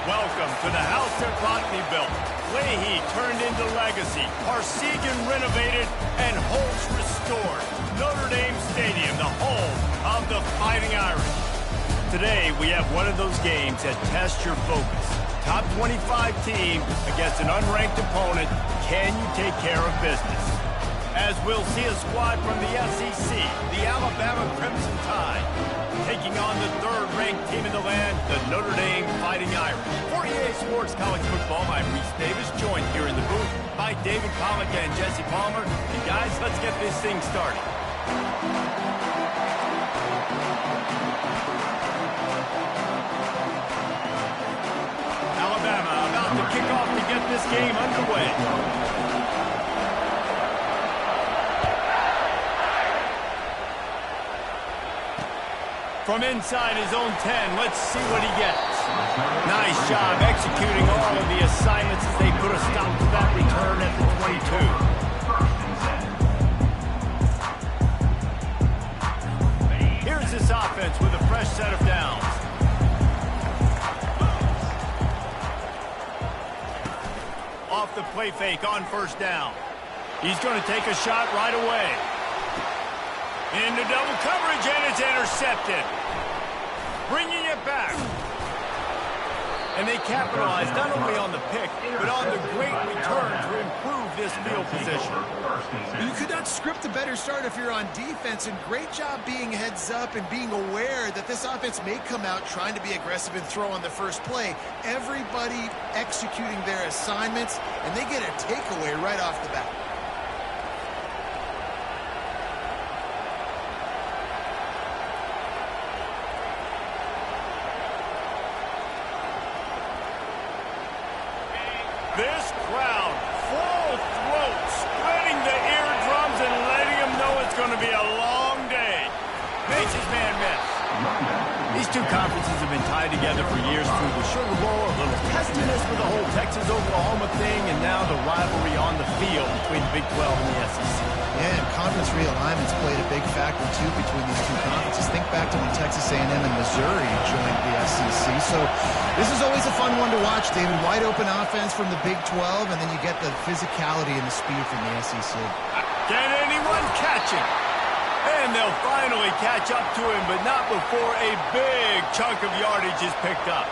Welcome to the house that Botany built. Leahy turned into legacy. Parsegan renovated and Holtz restored. Notre Dame Stadium, the home of the Fighting Irish. Today, we have one of those games that tests your focus. Top 25 team against an unranked opponent. Can you take care of business? As we'll see a squad from the SEC, the Alabama Crimson Tide, taking on the third-ranked team in the land, the Notre Dame Fighting Irish. For EA Sports College Football, I'm Reese Davis, joined here in the booth by David Pollack and Jesse Palmer. And guys, let's get this thing started. Alabama about to kick off to get this game underway. From inside his own 10, let's see what he gets. Nice job executing all of the assignments as they put a stop to that return at the 22. Here's this offense with a fresh set of downs. Off the play fake on first down. He's going to take a shot right away. Into double coverage, and it's intercepted. Bringing it back. And they capitalized not only on the pick, but on the great return to improve this field position. You could not script a better start if you're on defense, and great job being heads up and being aware that this offense may come out trying to be aggressive and throw on the first play. Everybody executing their assignments, and they get a takeaway right off the bat. This crowd, full throat, spreading the eardrums and letting them know it's going to be a long day. Makes his man miss. These two conferences have been tied together for years through the Sugar Bowl, a little testiness with the whole Texas-Oklahoma thing, and now the rivalry on the field between the Big 12 and the SEC. Yeah, and conference realignments played a big factor, too, between these two conferences. Think back to when Texas A&M and Missouri joined the SEC. So this is always a fun one to watch, David. Wide open offense from the Big 12, and then you get the physicality and the speed from the SEC. Can anyone catch him? And they'll finally catch up to him, but not before a big chunk of yardage is picked up.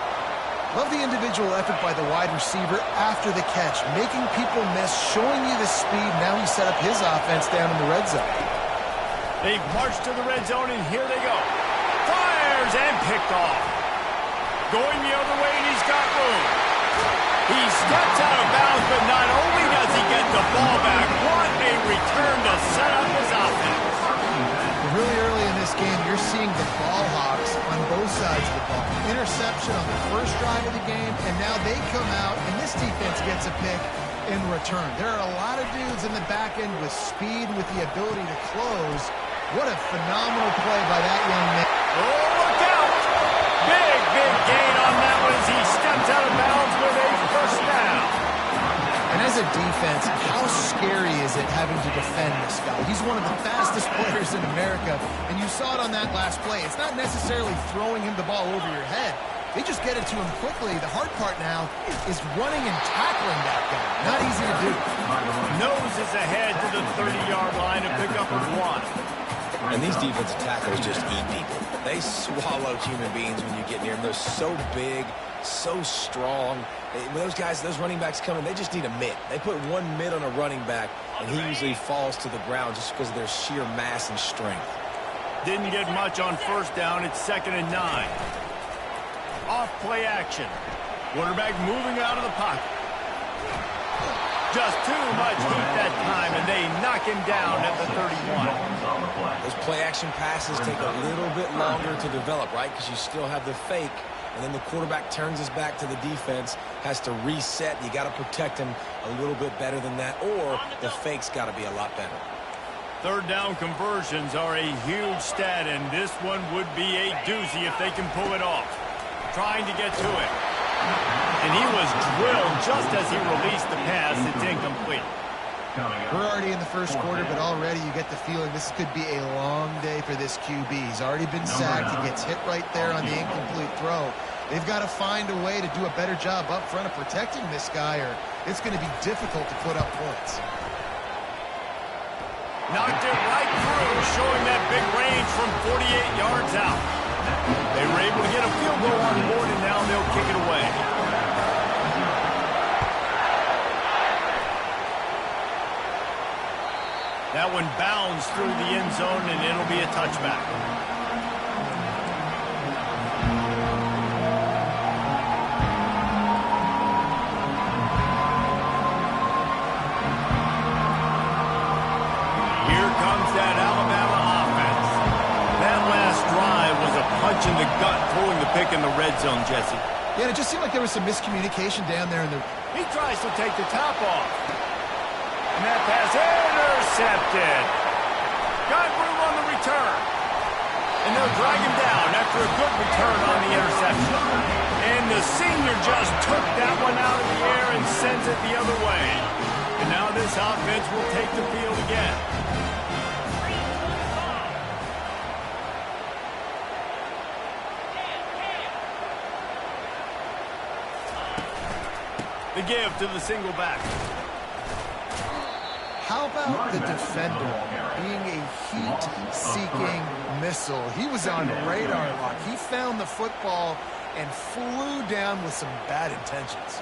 Love the individual effort by the wide receiver after the catch, making people miss, showing you the speed. Now he set up his offense down in the red zone. They've marched to the red zone, and here they go. Fires and picked off. Going the other way, and he's got room. He steps out of bounds, but not only does he get the ball back, what a return to set up his offense. Really early in this game, you're seeing the ball hawks on both sides of the ball. Interception on the first drive of the game, and now they come out, and this defense gets a pick in return. There are a lot of dudes in the back end with speed, with the ability to close. What a phenomenal play by that young man. Oh, look out! Big gain on that one as he steps out of bounds with a first down. And as a defense, how scary is it having to defend this guy? He's one of the fastest players in America, and you saw it on that last play. It's not necessarily throwing him the ball over your head. They just get it to him quickly. The hard part now is running and tackling that guy. Not easy to do. Noses ahead to the 30-yard line to pick up a one. And these defensive tackles just eat people. They swallow human beings when you get near them. They're so big, so strong. When those guys, those running backs come in, they just need a mitt. They put one mitt on a running back, and he usually falls to the ground just because of their sheer mass and strength. Didn't get much on first down. It's 2nd and 9. Off play action. Quarterback moving out of the pocket. Just too much heat that time, and they knock him down at the 31. Those play action passes take a little bit longer to develop, right? Because you still have the fake, and then the quarterback turns his back to the defense, has to reset. You got to protect him a little bit better than that, or the fake's got to be a lot better. Third down conversions are a huge stat, and this one would be a doozy if they can pull it off. Trying to get to it. And he was drilled just as he released the pass. It's incomplete. We're already in the first quarter, but already you get the feeling this could be a long day for this QB. He's already been sacked. He gets hit right there on the incomplete throw. They've got to find a way to do a better job up front of protecting this guy, or it's going to be difficult to put up points. Knocked it right through, showing that big range from 48 yards out. They were able to get a field goal on board, and now they'll kick it away. That one bounds through the end zone, and it'll be a touchback. Here comes that Alabama offense. That last drive was a punch in the gut, throwing the pick in the red zone, Jesse. Yeah, it just seemed like there was some miscommunication down there. He tries to take the top off. And that pass intercepted. Got room on the return. And they'll drag him down after a good return on the interception. And the senior just took that one out of the air and sends it the other way. And now this offense will take the field again. The give to the single back. How about the defender being a heat-seeking missile? He was on radar lock. He found the football and flew down with some bad intentions.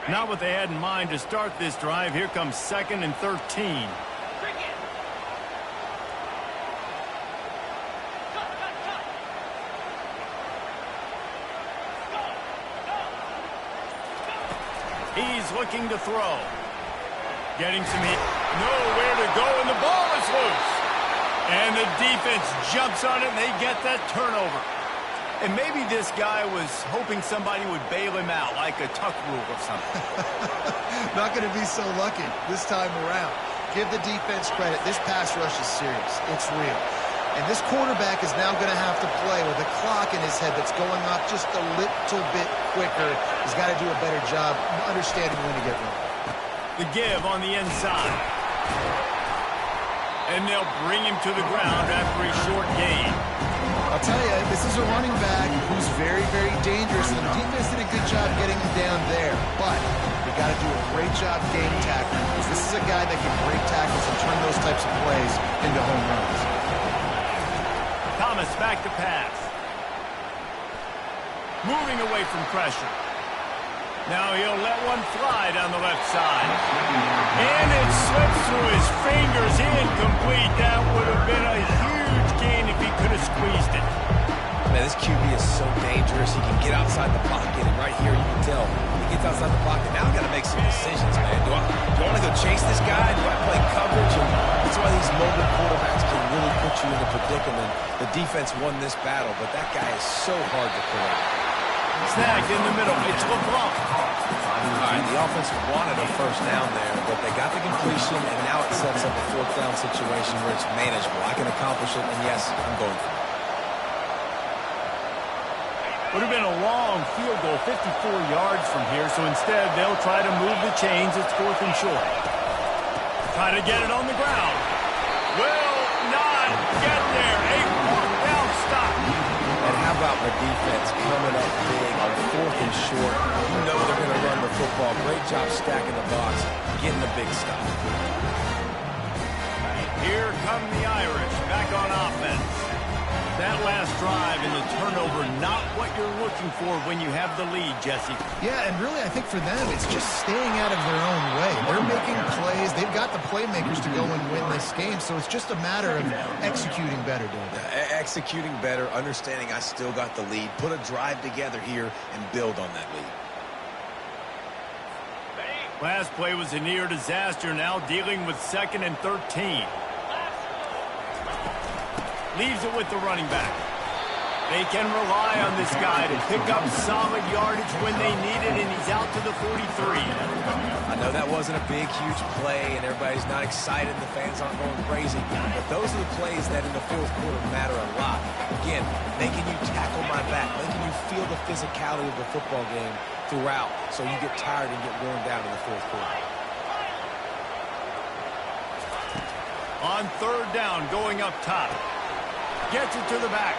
Not what they had in mind to start this drive. Here comes 2nd and 13. He's looking to throw. Getting some heat. Nowhere to go, and the ball is loose. And the defense jumps on it, and they get that turnover. And maybe this guy was hoping somebody would bail him out, like a tuck rule or something. Not going to be so lucky this time around. Give the defense credit. This pass rush is serious. It's real. And this quarterback is now going to have to play with a clock in his head that's going off just a little bit quicker. He's got to do a better job understanding when to get ready. The give on the inside. And they'll bring him to the ground after a short gain. I'll tell you, this is a running back who's very, very dangerous, and the defense did a good job getting him down there. But they got to do a great job game tackling, because this is a guy that can break tackles and turn those types of plays into home runs. Thomas back to pass. Moving away from pressure. Now he'll let one fly down the left side. And it slips through his fingers. Incomplete. That would have been a huge gain if he could have squeezed it. Man, this QB is so dangerous. He can get outside the pocket, and right here you can tell he gets outside the pocket. Now I've got to make some decisions, man. Do I want to go chase this guy? Do I play coverage? And that's why these mobile quarterbacks can really put you in a predicament. The defense won this battle, but that guy is so hard to correct. Snagged in the middle. It's LeBlanc. All right, the offense wanted a first down there, but they got the completion, and now it sets up a 4th down situation where it's manageable. I can accomplish it, and yes, I'm going for it. Would have been a long field goal, 54 yards from here, so instead they'll try to move the chains. It's 4th and short. Try to get it on the ground. Will not get there. A 4th down stop. And how about the defense coming up big on 4th and short? You know they're going to run the football. Great job stacking the box, getting the big stop. Here come the Irish back on offense. That last drive and the turnover, not what you're looking for when you have the lead, Jesse. Yeah, and really I think for them it's just staying out of their own way. They're making plays. They've got the playmakers to go and win this game, so it's just a matter of executing better, don't they? Executing better, understanding I still got the lead. Put a drive together here and build on that lead. Last play was a near disaster, now dealing with 2nd and 13. Leaves it with the running back. They can rely on this guy to pick up solid yardage when they need it, and he's out to the 43. I know that wasn't a big, huge play, and everybody's not excited. The fans aren't going crazy. But those are the plays that in the 4th quarter matter a lot. Again, making you tackle my back, making you feel the physicality of the football game throughout, so you get tired and get worn down in the 4th quarter. On third down, going up top. Gets it to the back.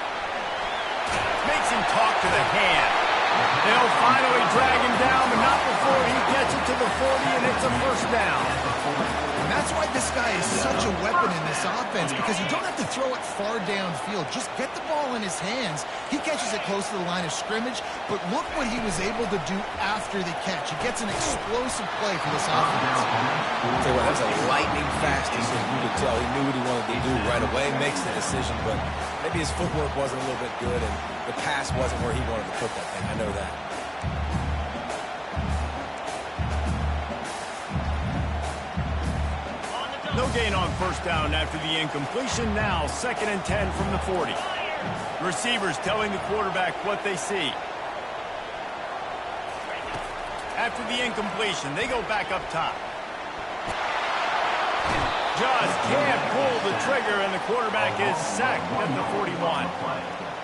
Makes him talk to the hand. They'll finally drag him down, but not before he gets it to the 40, and it's a first down. And that's why this guy is such a weapon in this offense, because you don't have to throw it far downfield. Just get the ball in his hands. He catches it close to the line of scrimmage, but look what he was able to do after the catch. He gets an explosive play for this offense. I'll tell you what, that was a lightning-fast decision. You could tell he knew what he wanted to do right away, makes the decision, but maybe his footwork wasn't a little bit good, and the pass wasn't where he wanted to put that thing. I know that. No gain on first down after the incompletion. Now 2nd and 10 from the 40. Receivers telling the quarterback what they see. After the incompletion, they go back up top. Just can't pull the trigger, and the quarterback is sacked at the 41.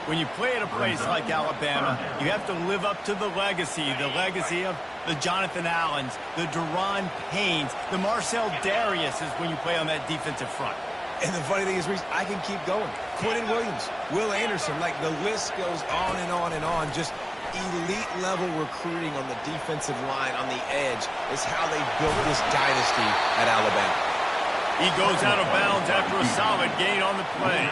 When you play at a place like Alabama, you have to live up to the legacy of the Jonathan Allens, the Deron Paynes, the Marcel Dariuses when you play on that defensive front. And the funny thing is, Reese, I can keep going. Quentin Williams, Will Anderson, like the list goes on and on and on. Just elite-level recruiting on the defensive line, on the edge, is how they built this dynasty at Alabama. He goes out of bounds after a solid gain on the play.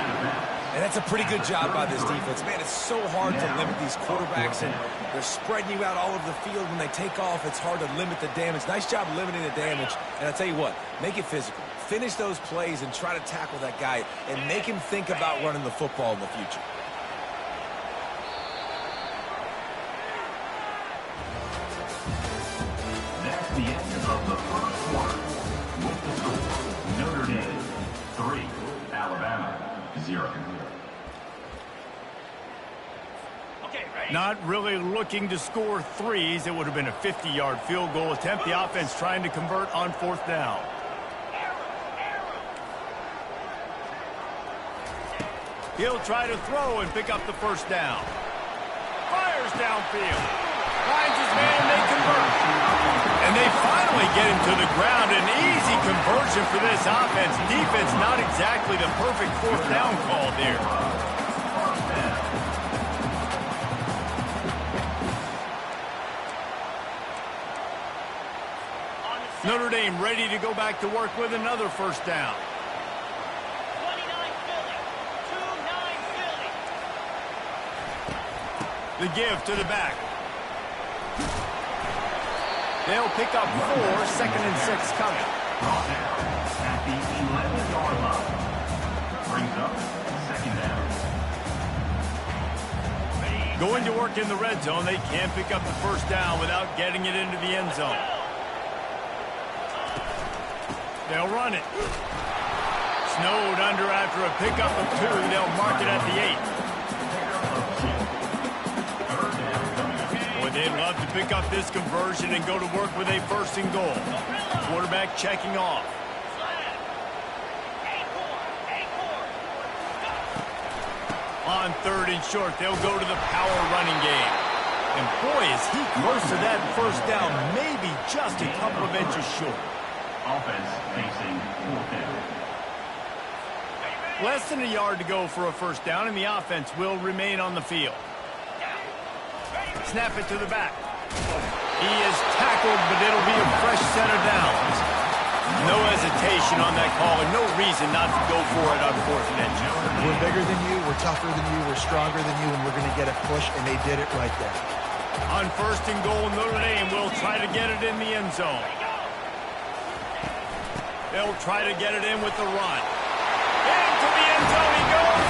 And that's a pretty good job by this defense. Man, it's so hard to limit these quarterbacks, and they're spreading you out all over the field. When they take off, it's hard to limit the damage. Nice job limiting the damage. And I tell you what, make it physical. Finish those plays and try to tackle that guy and make him think about running the football in the future. That's the end of the first quarter. With the score, Notre Dame 3, Alabama 0. Not really looking to score threes. It would have been a 50-yard field goal attempt. The offense trying to convert on 4th down. He'll try to throw and pick up the first down. Fires downfield. Finds his man, and they convert. And they finally get him to the ground. An easy conversion for this offense. Defense not exactly the perfect 4th down call there. Notre Dame ready to go back to work with another first down. 29 Philly. 2-9 Philly. The give to the back. They'll pick up 4, 2nd and 6 coming. Brought down at the 11-yard line. Brings up 2nd down. Going to work in the red zone. They can't pick up the first down without getting it into the end zone. They'll run it. Snowed under after a pickup of 2. They'll mark it at the 8. Boy, they'd love to pick up this conversion and go to work with a 1st and goal. Quarterback checking off. On 3rd and short, they'll go to the power running game. And boy, is he close to that first down, maybe just a couple of inches short. Offense facing 4th down. Less than a yard to go for a first down, and the offense will remain on the field. Snap it to the back. He is tackled, but it'll be a fresh set of downs. No hesitation on that call, and no reason not to go for it on 4th and inches. We're bigger than you, we're tougher than you, we're stronger than you, and we're going to get a push, and they did it right there. On 1st and goal, Notre Dame will try to get it in the end zone. They'll try to get it in with the run. Into the end zone he goes.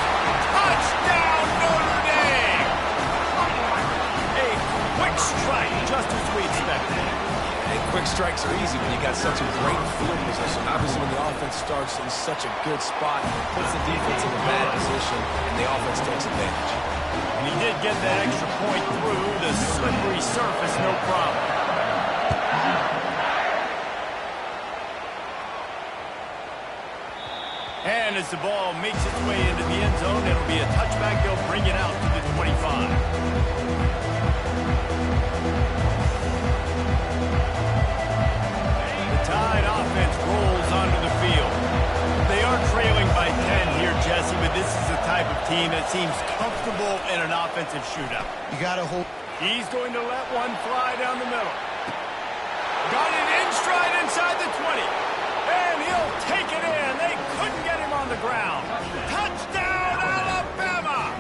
Touchdown, Notre Dame! A quick strike, just as we expected. And quick strikes are easy when you got such a great field position. Obviously, when the offense starts in such a good spot, puts the defense in a bad position, and the offense takes advantage. And he did get that extra point through the slippery surface, no problem. And as the ball makes its way into the end zone, it'll be a touchback. They'll bring it out to the 25. The Tide offense rolls onto the field. They are team that seems comfortable in an offensive shootout. You got to hold. He's going to let one fly down the middle. Got it in stride inside the 20. And he'll take it in. They couldn't get him on the ground. Touchdown, Alabama!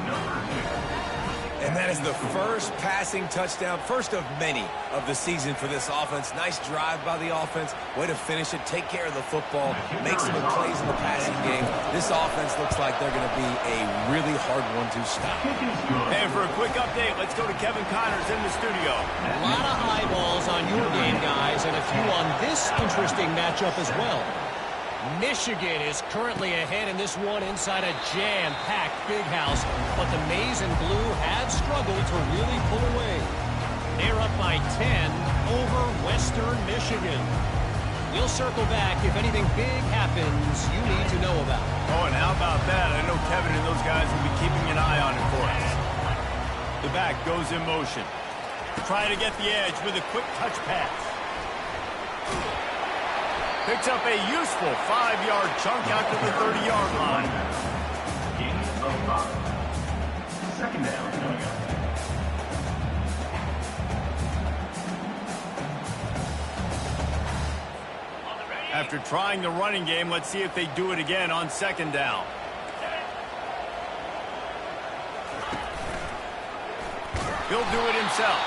And that is the first passing touchdown, first of many of the season for this offense. Nice drive by the offense. Way to finish it, take care of the football, make some plays in the passing game. This offense looks like they're going to be a really hard one to stop. And for a quick update, let's go to Kevin Connors in the studio. A lot of eyeballs on your game, guys, and a few on this interesting matchup as well. Michigan is currently ahead in this one inside a jam-packed big house, but the maize and blue have struggled to really pull away. They're up by 10 over Western Michigan. We'll circle back if anything big happens you need to know about. Oh, and how about that? I know Kevin and those guys will be keeping an eye on it for us. The back goes in motion. Trying to get the edge with a quick touch pass. Picks up a useful 5-yard chunk out to the 30-yard line. Gain of 5. Second down coming up. After trying the running game, let's see if they do it again on second down. He'll do it himself.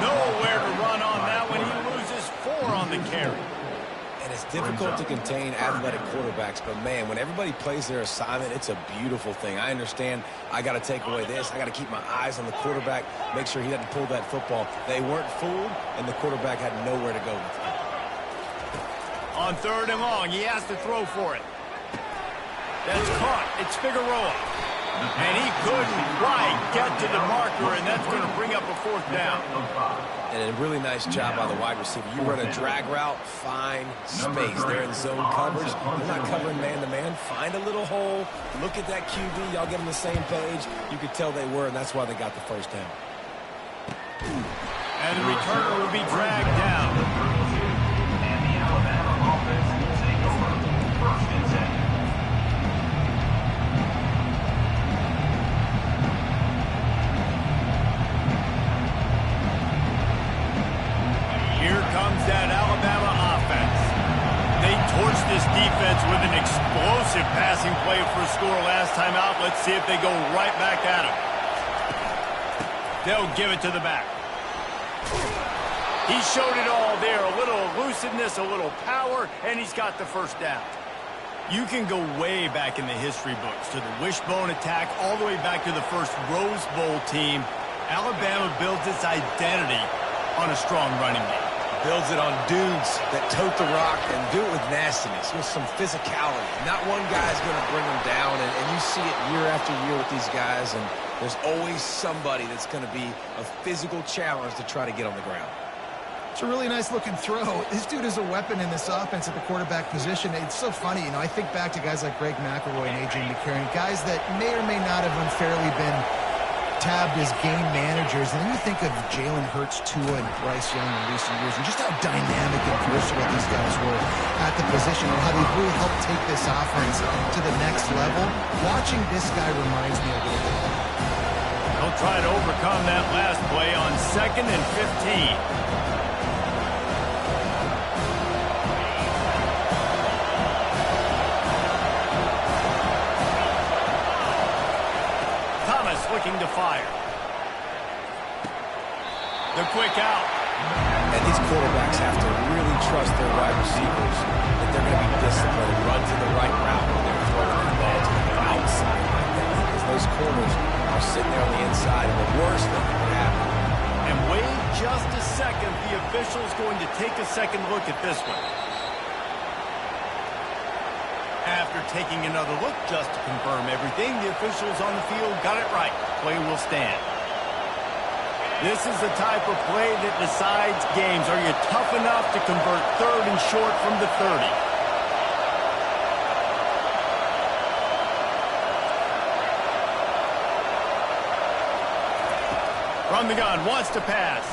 Nowhere to run on that one. He loses 4 on the carry. And it's difficult to contain athletic quarterbacks, but man, when everybody plays their assignment, it's a beautiful thing. I understand I got to take away this. I got to keep my eyes on the quarterback, make sure he doesn't pull that football. They weren't fooled, and the quarterback had nowhere to go with it. On 3rd and long, he has to throw for it. That's caught. It's Figueroa. And he couldn't quite get to the marker, and that's going to bring up a 4th down. And a really nice job by the wide receiver. You run a drag route, find space. They're in zone coverage. They're not covering man-to-man. Find a little hole. Look at that QB. Y'all get on the same page. You could tell they were, and that's why they got the 1st down. And the returner will be dragged down. And the Alabama offense will take over. 1st and 10. Here comes that Alabama offense. They torched this defense with an explosive passing play for a score last time out. Let's see if they go right back at him. They'll give it to the back. He showed it all there. A little elusiveness, a little power, and he's got the 1st down. You can go way back in the history books to the wishbone attack, all the way back to the first Rose Bowl team. Alabama builds its identity on a strong running game. Builds it on dudes that tote the rock and do it with nastiness, with some physicality. Not one guy's going to bring them down, and you see it year after year with these guys, and there's always somebody that's going to be a physical challenge to try to get on the ground. It's a really nice-looking throw. This dude is a weapon in this offense at the quarterback position. It's so funny, you know, I think back to guys like Greg McElroy and A.J. McCarron, guys that may or may not have unfairly been tabbed as game managers, and then you think of Jalen Hurts, Tua, and Bryce Young in recent years, and just how dynamic and versatile these guys were at the position, and how they've really helped take this offense to the next level. Watching this guy reminds me a little bit. They'll try to overcome that last play on 2nd and 15. Looking to fire. The quick out. And these quarterbacks have to really trust their wide receivers that they're going to be disciplined and run to the right route when they're throwing the ball to the outside like that, because those corners are sitting there on the inside, and the worst thing that could happen. And wait just a second. The official's going to take a second look at this one. After taking another look just to confirm everything, the officials on the field got it right. Play will stand. This is the type of play that decides games. Are you tough enough to convert 3rd and short from the 30? From the gun, wants to pass.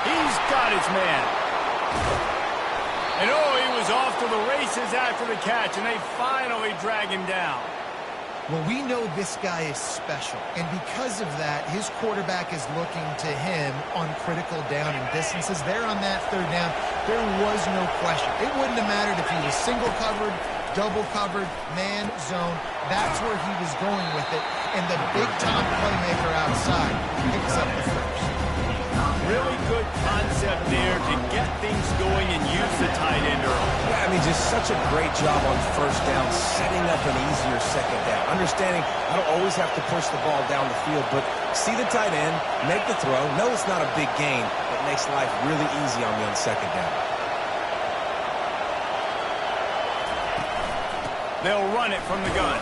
He's got his man. And oh, he was off to the races after the catch, and they finally drag him down. Well, we know this guy is special, and because of that, his quarterback is looking to him on critical down and distances. There on that third down, there was no question. It wouldn't have mattered if he was single covered, double covered, man, zone. That's where he was going with it, and the big-time playmaker outside picks up the first. Really good concept there to get things going and use the tight end early. Yeah, I mean, just such a great job on first down, setting up an easier second down. Understanding I don't always have to push the ball down the field, but see the tight end, make the throw. No, it's not a big gain. It makes life really easy on me on second down. They'll run it from the gun.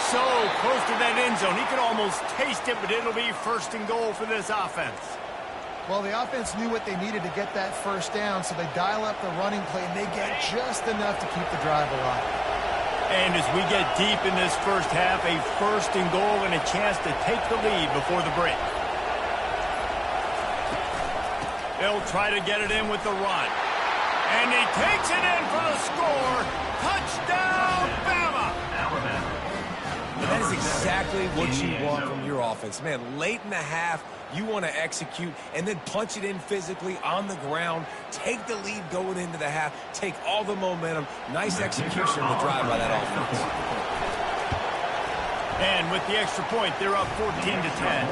So close to that end zone. He can almost taste it, but it'll be first and goal for this offense. Well, the offense knew what they needed to get that first down, so they dial up the running play, and they get just enough to keep the drive alive. And as we get deep in this first half, a first and goal and a chance to take the lead before the break. They'll try to get it in with the run. And he takes it in for the score. Touchdown, Bama! That is exactly what you want from your offense. Man, late in the half, you want to execute and then punch it in physically on the ground, take the lead going into the half, take all the momentum. Nice execution of the drive by that offense. And with the extra point, they're up 14-10.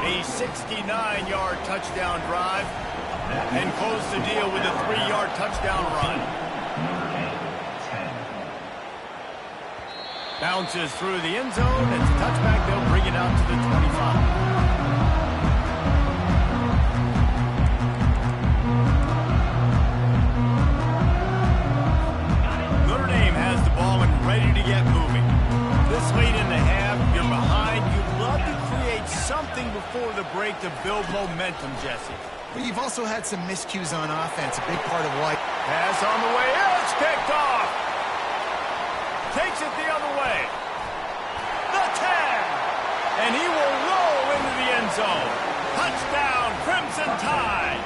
A 69-yard touchdown drive and close the deal with a 3-yard touchdown run. Bounces through the end zone. It's a touchback. They'll bring it out to the 25. Notre Dame has the ball and ready to get moving. This late in the half, you're behind. You'd love to create something before the break to build momentum, Jesse. But you've also had some miscues on offense, a big part of why. Pass on the way. It's picked off. Takes it the other way. The 10. And he will roll into the end zone. Touchdown, Crimson Tide.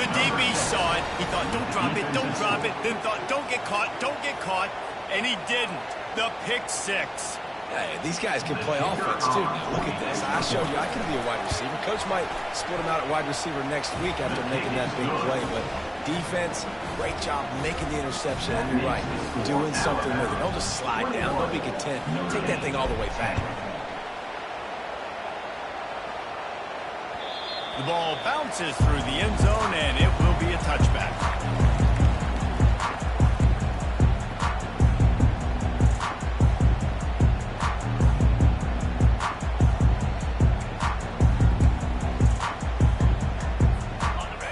The DB saw it. He thought, don't drop it, don't drop it. Then thought, don't get caught, don't get caught. And he didn't. The pick six. Hey, these guys can play offense, too. Now, look at this. I showed you I can be a wide receiver. Coach might split him out at wide receiver next week after making that big play. But defense, great job making the interception. And you're right, doing something with it. Don't just slide down. Don't be content. Take that thing all the way back. The ball bounces through the end zone, and it will be a touchback.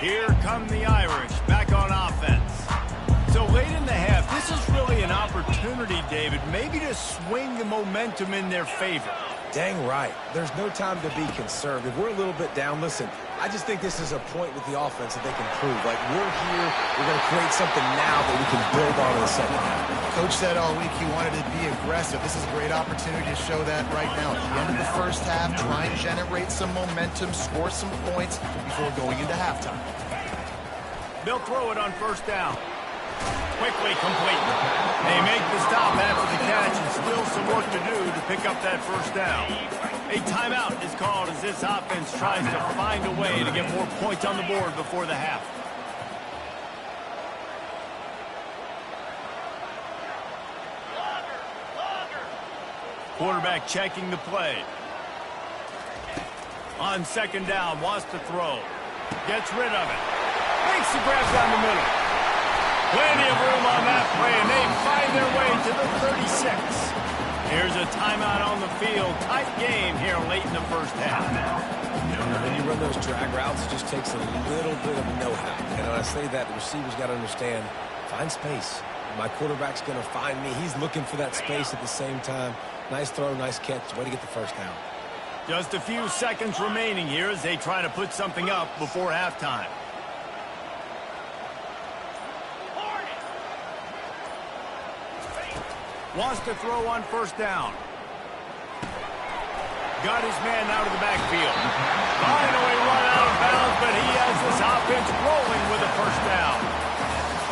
Here come the Irish, back on offense. So late in the half, this is really an opportunity, David, maybe to swing the momentum in their favor. Dang right. There's no time to be concerned. If we're a little bit down, listen, I just think this is a point with the offense that they can prove. Like, we're here, we're going to create something now that we can build on in the second half. Coach said all week he wanted to be aggressive. This is a great opportunity to show that right now. At the end of the first half, try and generate some momentum, score some points before going into halftime. They'll throw it on first down. Quickly complete. They make the stop after the catch and still some work to do to pick up that first down. A timeout is called as this offense tries to find a way to get more points on the board before the half. Quarterback checking the play. On second down, wants to throw. Gets rid of it. Makes the grab down the middle. Plenty of room on that play, and they find their way to the 36. Here's a timeout on the field. Tight game here late in the first half. When you run those drag routes, it just takes a little bit of know-how. And when I say that, the receiver's got to understand, find space. My quarterback's going to find me. He's looking for that space at the same time. Nice throw, nice catch. Way to get the first down. Just a few seconds remaining here as they try to put something up before halftime. Wants to throw on first down. Got his man out of the backfield. Finally run out of bounds, but he has this offense rolling with a first down.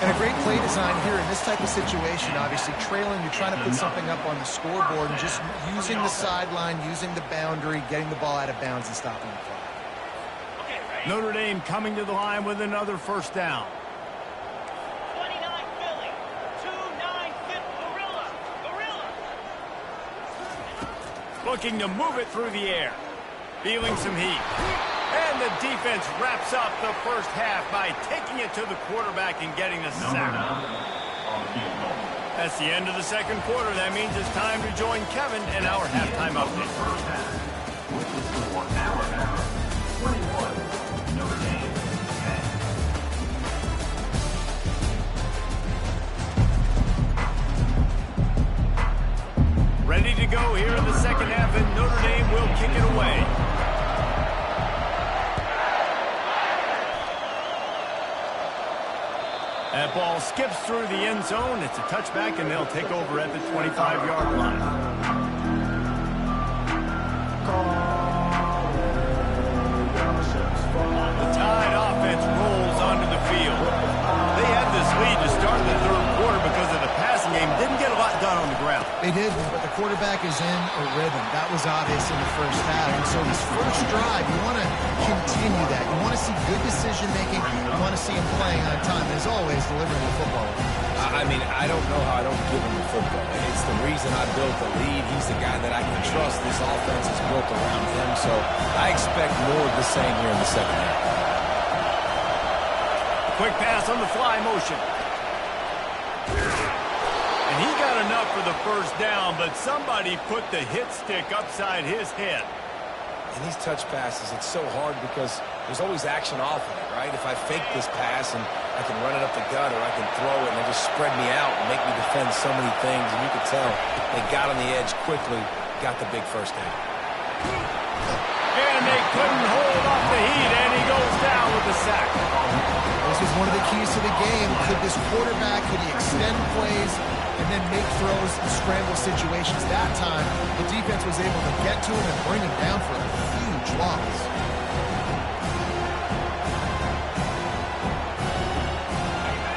And a great play design here in this type of situation. Obviously, trailing, you're trying to put something up on the scoreboard and just using the sideline, using the boundary, getting the ball out of bounds and stopping the clock. Notre Dame coming to the line with another first down. 29 Philly. 2-9 Gorilla. Gorilla. Looking to move it through the air. Feeling some heat. And the defense wraps up the first half by taking it to the quarterback and getting a sack. That's the end of the second quarter. That means it's time to join Kevin in our halftime update. First half. With the score, Alabama 21, Notre Dame 10. Ready to go here in the second half, and Notre Dame will kick it away. That ball skips through the end zone. It's a touchback, and they'll take over at the 25-yard line. The Tide offense rolls onto the field. They had this lead to start the third quarter because of the passing game. Didn't get a lot done on the ground. They did, but the quarterback is in a rhythm. That was obvious in the first half. And so this first drive, you want to continue that. You want to see good decision-making. You want to see him playing on time. And as always, delivering the football. I mean, I don't know how I don't give him the football. It's the reason I built the lead. He's the guy that I can trust. This offense is built around him, so I expect more of the same here in the second half. Quick pass on the fly motion. And he got enough for the first down, but somebody put the hit stick upside his head. In these touch passes, it's so hard because there's always action off of it, right? If I fake this pass and I can run it up the gut or I can throw it and they just spread me out and make me defend so many things, and you could tell they got on the edge quickly, got the big first down. And they couldn't hold off the heat, and he goes down with the sack. This was one of the keys to the game. Could this quarterback, could he extend plays and then make throws in scramble situations? That time, the defense was able to get to him and bring him down for a huge loss.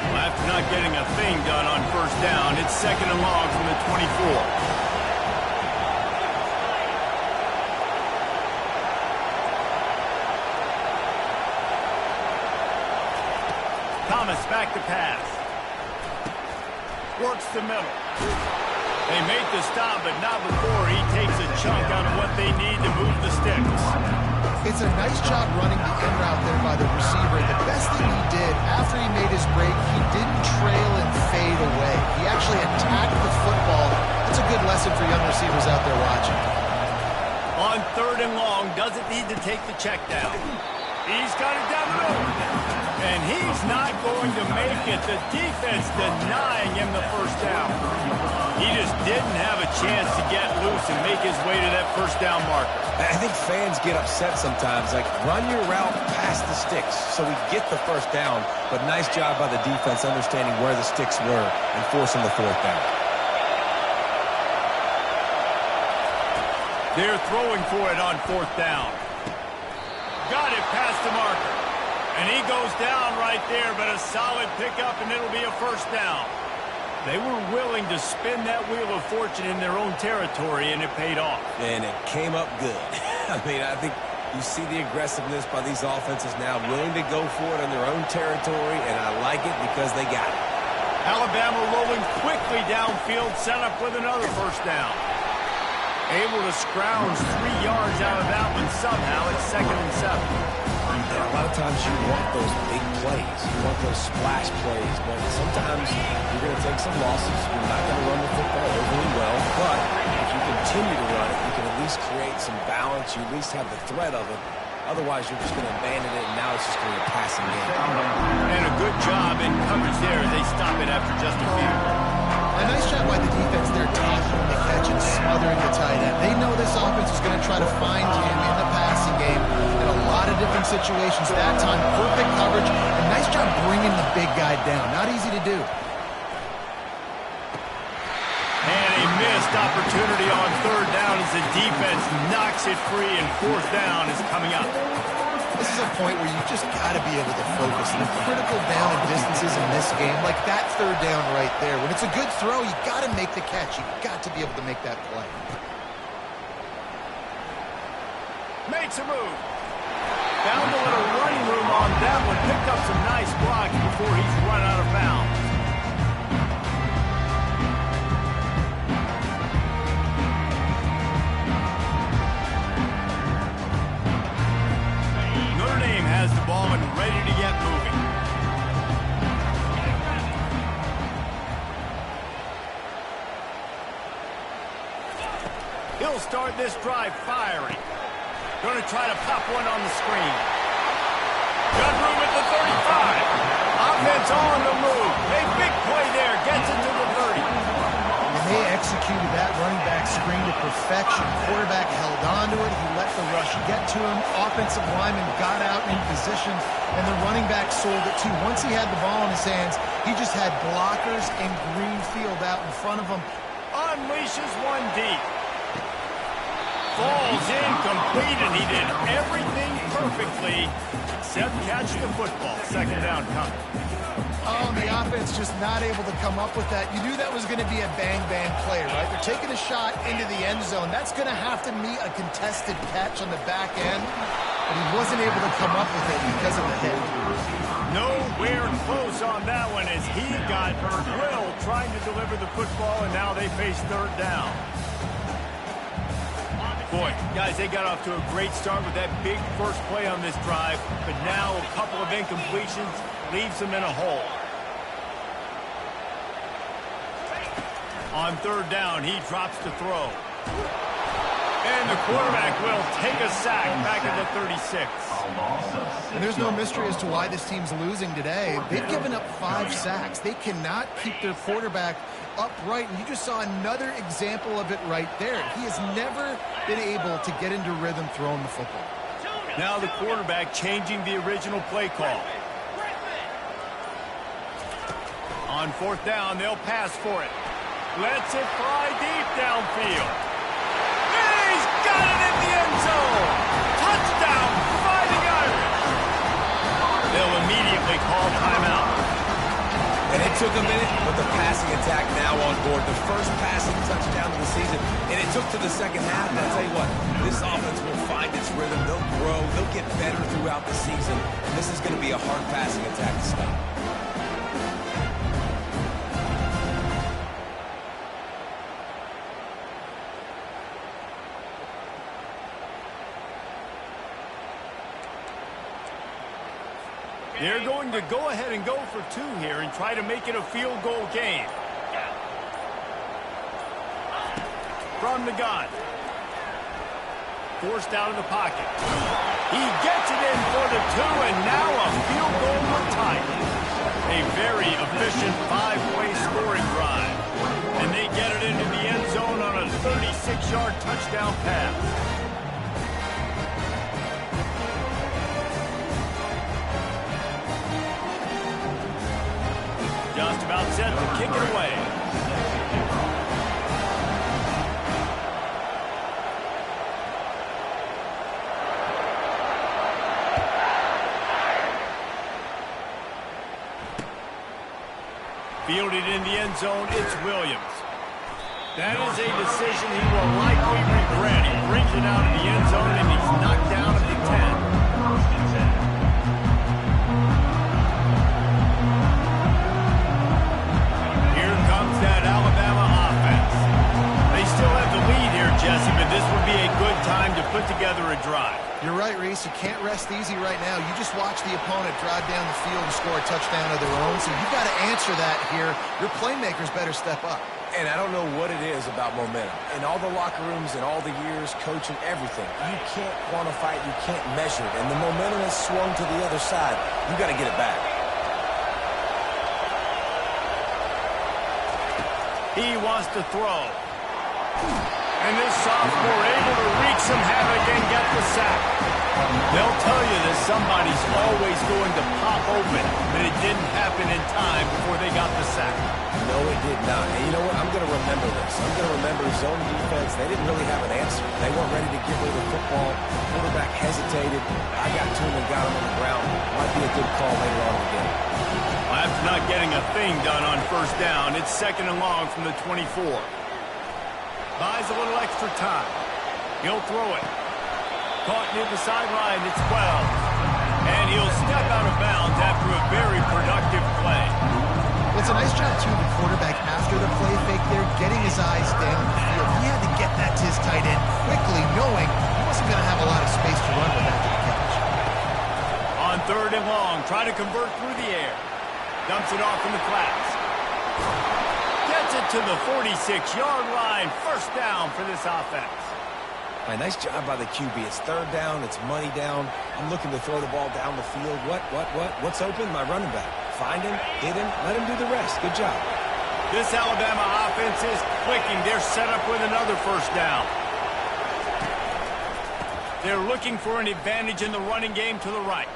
Well, after not getting a thing done on first down, it's second and long from the 24. Thomas back to pass. Works the middle. They make the stop, but not before he takes a chunk out of what they need to move the sticks. It's a nice job running the in route there by the receiver. The best thing he did after he made his break, he didn't trail and fade away. He actually attacked the football. That's a good lesson for young receivers out there watching. On third and long, doesn't need to take the check down. He's got it down the middle. And he's not going to make it. The defense denying him the first down. He just didn't have a chance to get loose and make his way to that first down marker. I think fans get upset sometimes, like run your route past the sticks so we get the first down, but nice job by the defense understanding where the sticks were and forcing the fourth down. They're throwing for it on fourth down. Got it past the marker. And he goes down right there, but a solid pickup, and it'll be a first down. They were willing to spin that wheel of fortune in their own territory, and it paid off. And it came up good. I mean, I think you see the aggressiveness by these offenses now, willing to go for it in their own territory, and I like it because they got it. Alabama rolling quickly downfield, set up with another first down. Able to scrounge 3 yards out of that one somehow. It's second and 7. And a lot of times you want those big plays. You want those splash plays. But sometimes you're going to take some losses. You're not going to run the football overly well. But if you continue to run it, you can at least create some balance. You at least have the threat of it. Otherwise, you're just going to abandon it, and now it's just going to be a passing game. And a good job in coverage there. They stop it after just a few. A nice job by the defense there, tackling the catch and smothering the tight end. They know this offense is going to try to find him in the passing game in a lot of different situations. That time, perfect coverage. A nice job bringing the big guy down. Not easy to do. And a missed opportunity on third down as the defense knocks it free, and fourth down is coming up. This is a point where you've just got to be able to focus. And critical down and distances in this game, like that third down right there. When it's a good throw, you got to make the catch. You've got to be able to make that play. Makes a move. Found a little running room on that one. Picked up some nice blocks before he's run out of bounds. Notre Dame has the ball and ready to get moving. He'll start this drive firing. Going to try to pop one on the screen. Got room at the 35. Offense on the move. A big play there. Gets it to the 30. And they executed that running back screen to perfection. Quarterback held on to it. He let the rush get to him. Offensive lineman got out in position, and the running back sold it too. Once he had the ball in his hands, he just had blockers and green field out in front of him. Unleashes one deep. Falls incomplete, and he did everything perfectly except catch the football. Second down coming. Oh, the offense just not able to come up with that. You knew that was going to be a bang-bang play, right? They're taking a shot into the end zone. That's going to have to meet a contested catch on the back end, but he wasn't able to come up with it because of the hit. Nowhere close on that one as he got drilled trying to deliver the football, and now they face third down. Boy, guys, they got off to a great start with that big first play on this drive, but now a couple of incompletions leaves them in a hole. On third down, he drops the throw. And the quarterback will take a sack back at the 36. And there's no mystery as to why this team's losing today. They've given up 5 sacks. They cannot keep their quarterback upright, and you just saw another example of it right there. He has never been able to get into rhythm throwing the football. Now the quarterback changing the original play call. On fourth down, they'll pass for it. Lets it fly deep downfield. He's got it in the end zone. Touchdown, Fighting Irish. They'll immediately call timeout. And it took a minute, but the passing attack now on board. The first passing touchdown of the season, and it took to the second half. And I'll tell you what, this offense will find its rhythm. They'll grow. They'll get better throughout the season. And this is going to be a hard passing attack to stop. They're going to go ahead and go for 2 here and try to make it a field goal game. From the gun. Forced out of the pocket. He gets it in for the 2, and now a field goal will tie it. A very efficient 5-way scoring drive. And they get it into the end zone on a 36-yard touchdown pass. Just about set to kick it away. Fielded in the end zone, it's Williams. That is a decision he will likely regret. He brings it out of the end zone, and he's knocked down at the 10. That Alabama offense. They still have the lead here, Jesse, but this would be a good time to put together a drive. You're right, Reese. You can't rest easy right now. You just watch the opponent drive down the field and score a touchdown of their own, so you've got to answer that here. Your playmakers better step up. And I don't know what it is about momentum. In all the locker rooms and all the years, coaching, everything, you can't quantify it, you can't measure it. And the momentum has swung to the other side. You got to get it back. He wants to throw. And this sophomore able to wreak some havoc and get the sack. They'll tell you that somebody's always going to pop open, but it didn't happen in time before they got the sack. No, it did not. And you know what? I'm going to remember this. I'm going to remember zone defense. They didn't really have an answer. They weren't ready to get rid of the football. Quarterback hesitated. I got to him and got him on the ground. Might be a good call later on in the game. After not getting a thing done on first down, it's 2nd and long from the 24. Buys a little extra time. He'll throw it. Caught near the sideline, it's 12. And he'll step out of bounds after a very productive play. It's a nice job, too, the quarterback after the play fake there, getting his eyes down the field. He had to get that to his tight end quickly, knowing he wasn't going to have a lot of space to run with after the catch. On 3rd and long, try to convert through the air. Dumps it off in the flats. Gets it to the 46-yard line. First down for this offense. Nice job by the QB. It's 3rd down. It's money down. I'm looking to throw the ball down the field. What's open? My running back. Find him, hit him, let him do the rest. Good job. This Alabama offense is clicking. They're set up with another first down. They're looking for an advantage in the running game to the right.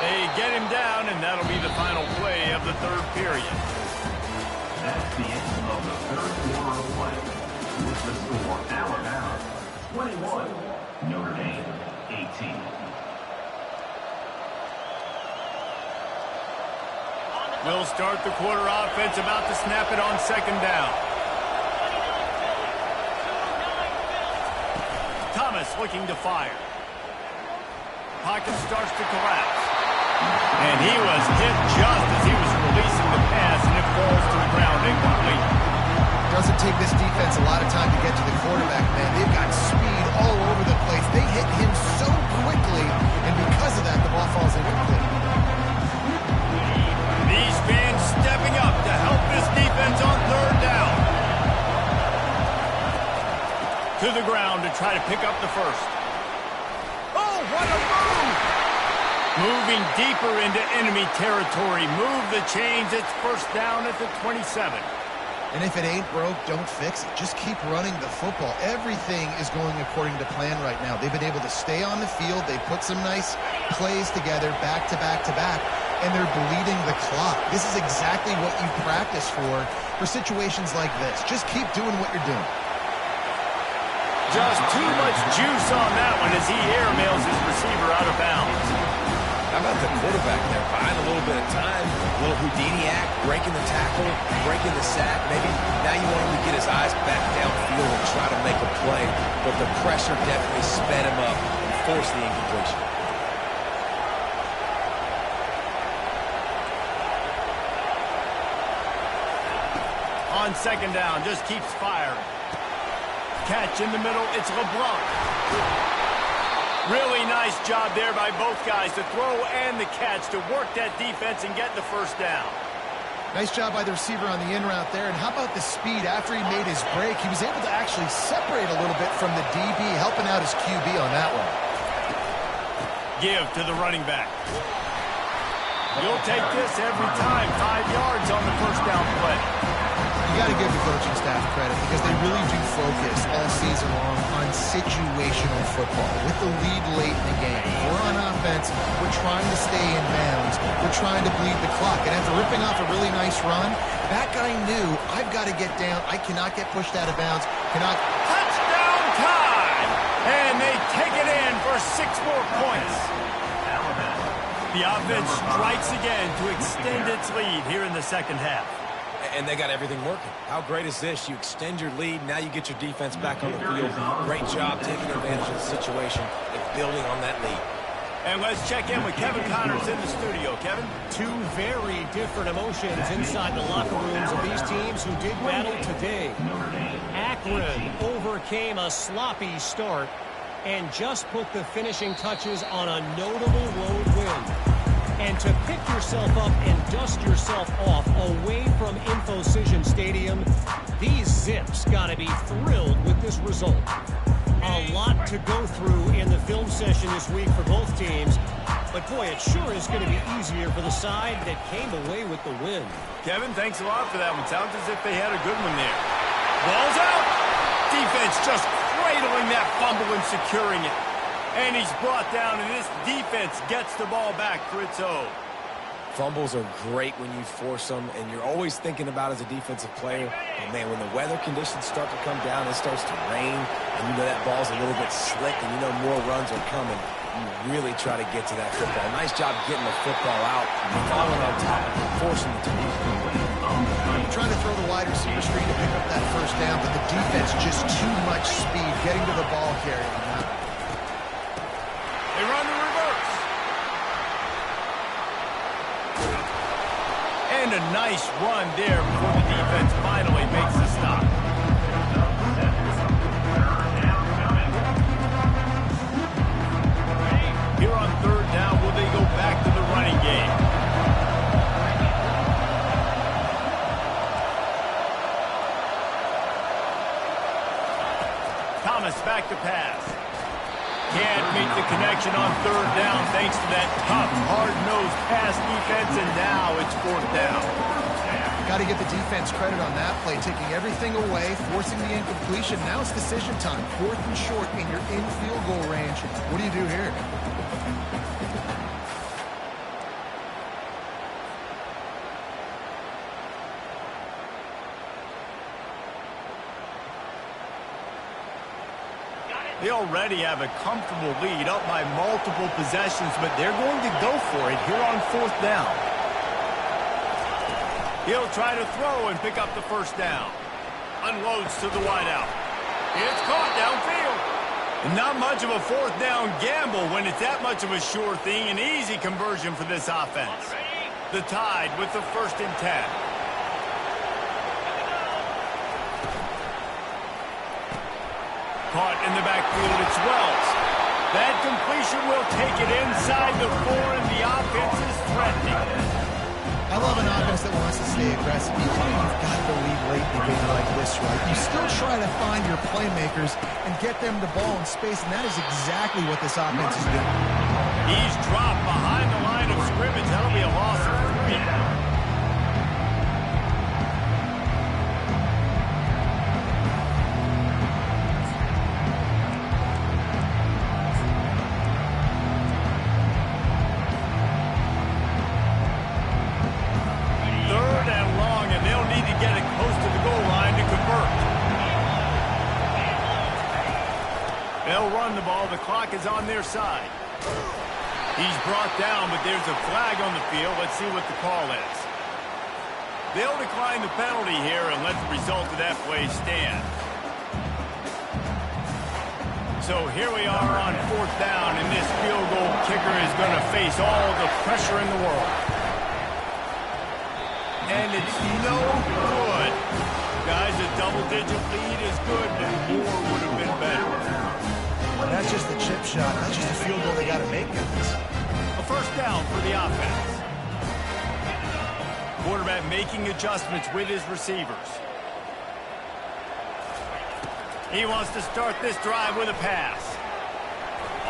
They get him down, and that'll be the final play of the 3rd period. That's the end of the 3rd quarter of play. With the score, Alabama 21, Notre Dame 18. We'll start the quarter offense, about to snap it on 2nd down. Thomas looking to fire. Pocket starts to collapse. And he was hit just as he was releasing the pass, and it falls to the ground incomplete. Doesn't take this defense a lot of time to get to the quarterback, man. They've got speed all over the place. They hit him so quickly, and because of that, the ball falls incomplete. These fans stepping up to help this defense on 3rd down. To the ground to try to pick up the first. Oh, what a move! Moving deeper into enemy territory. Move the chains. It's first down at the 27. And if it ain't broke, don't fix it. Just keep running the football. Everything is going according to plan right now. They've been able to stay on the field. They put some nice plays together back to back to back, and they're bleeding the clock. This is exactly what you practice for situations like this. Just keep doing what you're doing. Just too much juice on that one as he airmails his receiver out of bounds. How about the quarterback there? Buying a little bit of time, a little Houdini act, breaking the tackle, breaking the sack. Maybe now you want him to get his eyes back downfield and try to make a play, but the pressure definitely sped him up and forced the incompletion. On 2nd down, just keeps firing. Catch in the middle, it's LeBlanc. Really nice job there by both guys to throw and the catch to work that defense and get the first down. Nice job by the receiver on the in route there. And how about the speed after he made his break? He was able to actually separate a little bit from the DB, helping out his QB on that one. Give to the running back. You'll take this every time. 5 yards on the first down play. You got to give the coaching staff credit because they really do focus all season long on situational football. With the lead late in the game, we're on offense, we're trying to stay in bounds, we're trying to bleed the clock. And after ripping off a really nice run, that guy knew, I've got to get down, I cannot get pushed out of bounds, Touchdown time! And they take it in for 6 more points. The offense strikes again to extend its lead here in the second half. And they got everything working. How great is this? You extend your lead, now you get your defense back on the field. Great job taking advantage of the situation and building on that lead. And let's check in with Kevin Connors in the studio. Kevin? 2 very different emotions inside the locker rooms of these teams who did battle today. Akron overcame a sloppy start and just put the finishing touches on a notable road win. And to pick yourself up and dust yourself off away from InfoCision Stadium, these Zips got to be thrilled with this result. A lot to go through in the film session this week for both teams, but boy, it sure is going to be easier for the side that came away with the win. Kevin, thanks a lot for that one. Sounds as if they had a good one there. Ball's out. Defense just cradling that fumble and securing it. And he's brought down, and this defense gets the ball back for its own. Fumbles are great when you force them, and you're always thinking about as a defensive player, but man, when the weather conditions start to come down, it starts to rain, and you know that ball's a little bit slick, and you know more runs are coming, you really try to get to that football. Nice job getting the football out, and following on top, forcing the turnover. Trying to throw the wide receiver screen to pick up that first down, but the defense just too much speed getting to the ball carrier on that. They run the reverse. And a nice run there before the defense finally makes the stop. Here on third down, will they go back to the running game? Thomas back to pass. Can't make the connection on third down thanks to that tough, hard-nosed pass defense, and now it's fourth down. Got to get the defense credit on that play, taking everything away, forcing the incompletion. Now it's decision time. Fourth and short, and you're in field goal range. What do you do here? They already have a comfortable lead up by multiple possessions, but they're going to go for it here on fourth down. He'll try to throw and pick up the first down. Unloads to the wideout. It's caught downfield. Not much of a fourth down gamble when it's that much of a sure thing. An easy conversion for this offense. The Tide with the 1st and 10. Caught in the backfield, it's Wells. That completion will take it inside the 4, and the offense is threatening. I love an offense that wants to stay aggressive. Even when you've got the lead late in a game like this, right, you still try to find your playmakers and get them the ball in space, and that is exactly what this offense is doing. He's dropped behind the line of scrimmage. That'll be a loss of 3. They'll run the ball. The clock is on their side. He's brought down, but there's a flag on the field. Let's see what the call is. They'll decline the penalty here and let the result of that play stand. So here we are on fourth down, and this field goal kicker is going to face all the pressure in the world. And it's no good. Guys, a double-digit lead is good, but more would have been better. That's just the chip shot. That's just a field goal they got to make, guys. A first down for the offense. Quarterback making adjustments with his receivers. He wants to start this drive with a pass.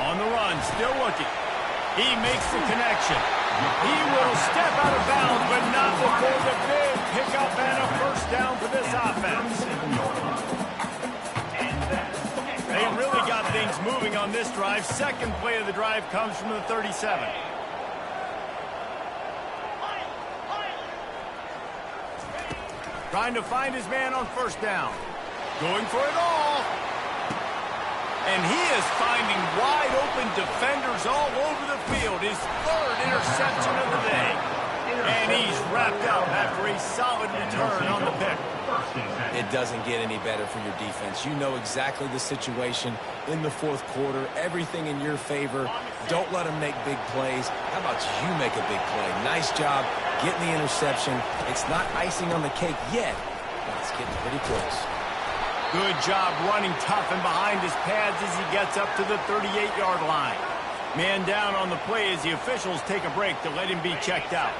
On the run, still looking. He makes the connection. He will step out of bounds, but not before the big pickup and a first down for this offense. They really got things moving on this drive. Second play of the drive comes from the 37. Trying to find his man on first down. Going for it all. And he is finding wide open defenders all over the field. His 3rd interception of the day. And he's wrapped up after a solid return on the pick. It doesn't get any better for your defense. You know exactly the situation in the 4th quarter. Everything in your favor. Don't let them make big plays. How about you make a big play? Nice job getting the interception. It's not icing on the cake yet, but it's getting pretty close. Good job running tough and behind his pads as he gets up to the 38-yard line. Man down on the play as the officials take a break to let him be checked out.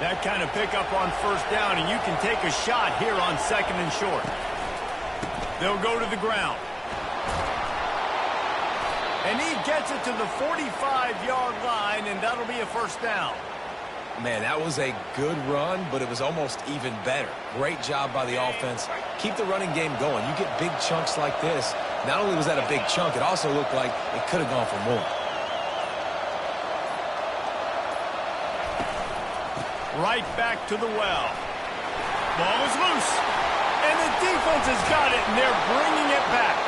That kind of pickup on first down, and you can take a shot here on 2nd and short. They'll go to the ground. And he gets it to the 45-yard line, and that'll be a first down. Man, that was a good run, but it was almost even better. Great job by the offense. Keep the running game going. You get big chunks like this. Not only was that a big chunk, it also looked like it could have gone for more. Right back to the well. Ball is loose. And the defense has got it, and they're bringing it back.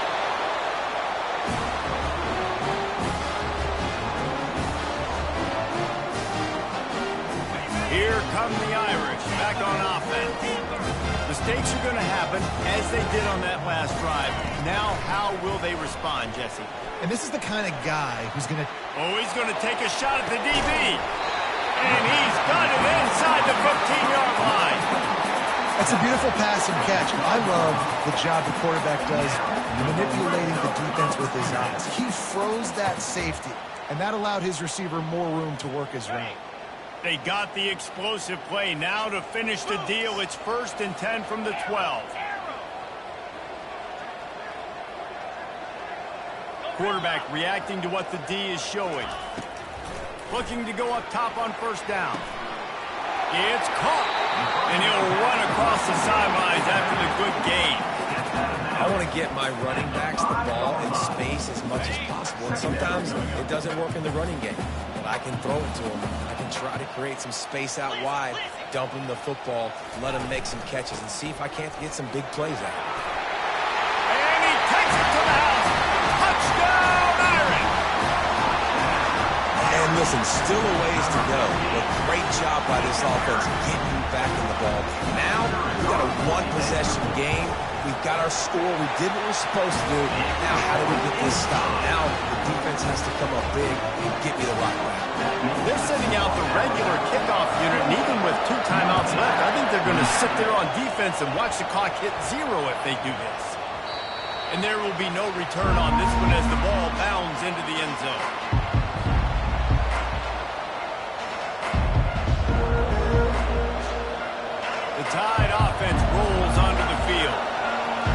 Here come the Irish, back on offense. Mistakes are going to happen, as they did on that last drive. Now, how will they respond, Jesse? And this is the kind of guy who's going to... Oh, he's going to take a shot at the DB. And he's got it inside the 15-yard line. That's a beautiful pass and catch. I love the job the quarterback does manipulating the defense with his eyes. He froze that safety, and that allowed his receiver more room to work his route. They got the explosive play. Now to finish the deal, it's 1st and 10 from the 12. Quarterback reacting to what the D is showing. Looking to go up top on 1st down. It's caught. And he'll run across the sidelines after the good gain. I want to get my running backs the ball in space as much as possible. And sometimes it doesn't work in the running game. But I can throw it to them. I can try to create some space out wide, dump him the football, let him make some catches, and see if I can't get some big plays out of him. And he takes it to the house. Touchdown, Irish! And listen, still a ways to go, but great job by this offense getting you back in the ball. Now, we've got a one-possession game. We've got our score. We did what we're supposed to do. Now, how do we get this stopped? Now, the defense has to come up big and get me the right route. They're sending out the regular kickoff unit, and even with 2 timeouts left, I think they're going to sit there on defense and watch the clock hit 0 if they do this. And there will be no return on this one as the ball bounds into the end zone. The Tide offense rolls onto the field.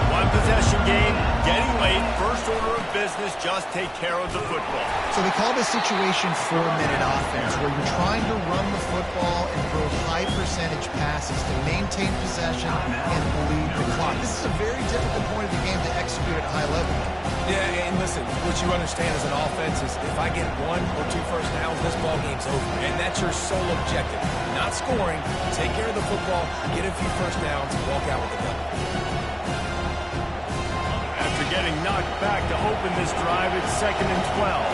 One possession game, getting late, first order of business, just take care of the football. So they call this situation 4-minute offense, where you're trying to run the football and throw high-percentage passes to maintain possession and bleed the clock. This is a very difficult point of the game to execute at a high level. Yeah, and listen, what you understand as an offense is if I get 1 or 2 first downs, this ball game's over. And that's your sole objective. Not scoring, take care of the football, get a few first downs, and walk out with the dub. After getting knocked back to open this drive, it's 2nd and 12.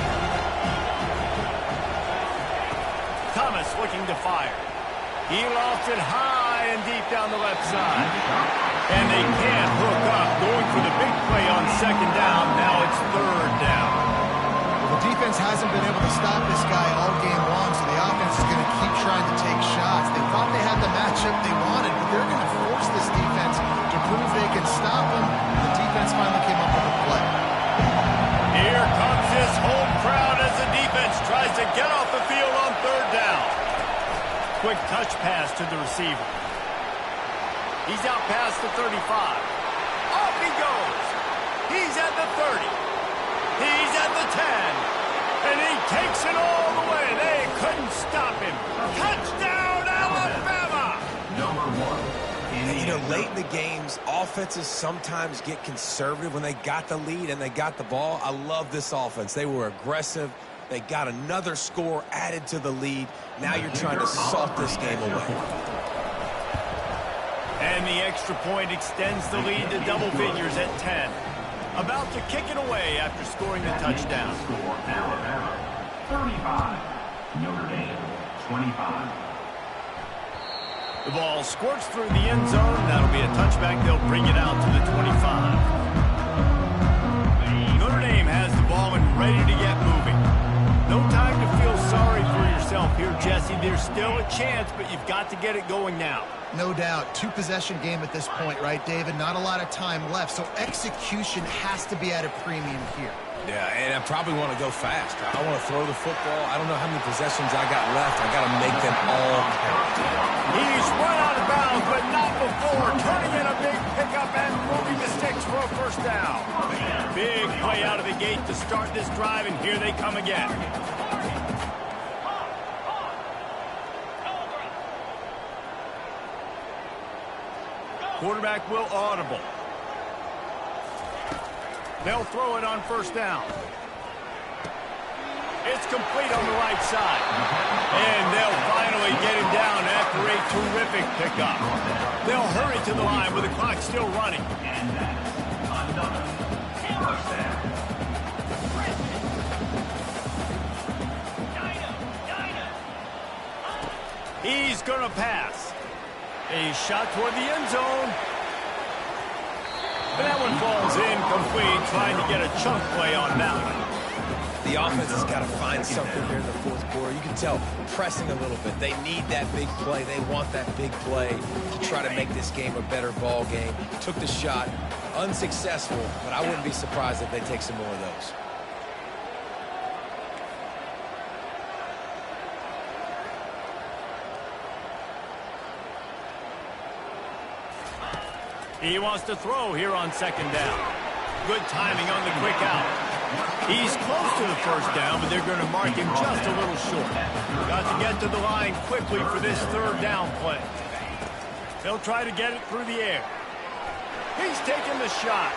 Thomas looking to fire. He lofts it high and deep down the left side. And they can't hook up. Going for the big play on 2nd down. Now it's 3rd down. Well, the defense hasn't been able to stop this guy all game long, so the offense is going to keep trying to take shots. They thought they had the matchup they wanted, but they're going to force this defense to prove they can stop them. The defense finally came up with a play. Here comes this home crowd as the defense tries to get off the field on 3rd down. Quick touch pass to the receiver. He's out past the 35. Off he goes. He's at the 30. He's at the 10. And he takes it all the way. They couldn't stop him. Touchdown, Alabama! Number 1. You know, late in the games, offenses sometimes get conservative when they got the lead and they got the ball. I love this offense. They were aggressive. They got another score added to the lead. Now you're trying to salt this game away. And the extra point extends the lead to double figures at 10. About to kick it away after scoring the touchdown. Score Alabama 35. Notre Dame 25. The ball squirts through the end zone. That'll be a touchback. They'll bring it out to the 25. Notre Dame has the ball and ready to get moving. No time to feel sorry for yourself here, Jesse. There's still a chance, but you've got to get it going now. No doubt. 2-possession game at this point, right, David? Not a lot of time left, so execution has to be at a premium here. Yeah, and I probably want to go fast. I want to throw the football. I don't know how many possessions I got left. I got to make them all count. He's run out of bounds, but not before. Turning in a big pickup and moving the sticks for a 1st down. Big play out of the gate to start this drive, and here they come again. Quarterback will audible. They'll throw it on first down. It's complete on the right side. And they'll finally get him down after a terrific pickup. They'll hurry to the line with the clock still running. And that's another touchdown. He's going to pass. A shot toward the end zone. And that one falls incomplete, trying to get a chunk play on that one. The offense has got to find something here in the fourth quarter. You can tell, pressing a little bit. They need that big play. They want that big play to try to make this game a better ball game. Took the shot, unsuccessful, but I wouldn't be surprised if they take some more of those. He wants to throw here on second down. Good timing on the quick out. He's close to the first down, but they're going to mark him just a little short. Got to get to the line quickly for this third down play. They'll try to get it through the air. He's taking the shot.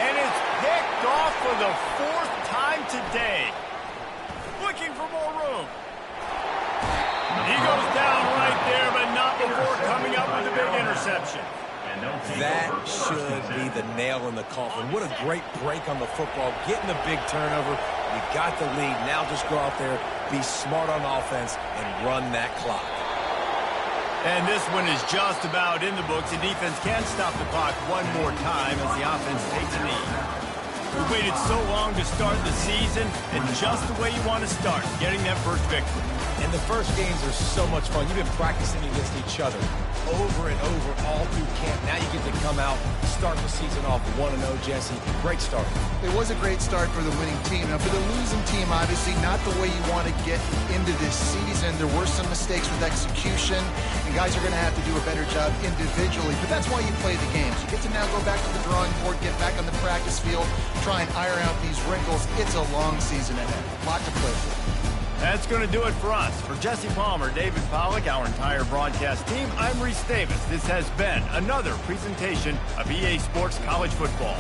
And it's picked off for the fourth time today. Looking for more room. He goes down right there, but not before coming up with a big interception. That should be the nail in the coffin. What a great break on the football. Getting the big turnover. You got the lead. Now just go out there, be smart on offense, and run that clock. And this one is just about in the books. The defense can stop the clock one more time as the offense takes a knee. We waited so long to start the season, and just the way you want to start, getting that first victory. And the first games are so much fun. You've been practicing against each other over and over all through camp. Now you get to come out, start the season off 1-0, Jesse. Great start. It was a great start for the winning team. Now, for the losing team, obviously not the way you want to get into this season. There were some mistakes with execution, and guys are going to have to do a better job individually. But that's why you play the games. You get to now go back to the drawing board, get back on the practice field, try and iron out these wrinkles. It's a long season ahead. A lot to play for. That's going to do it for us. For Jesse Palmer, David Pollack, our entire broadcast team, I'm Reese Davis. This has been another presentation of EA Sports College Football.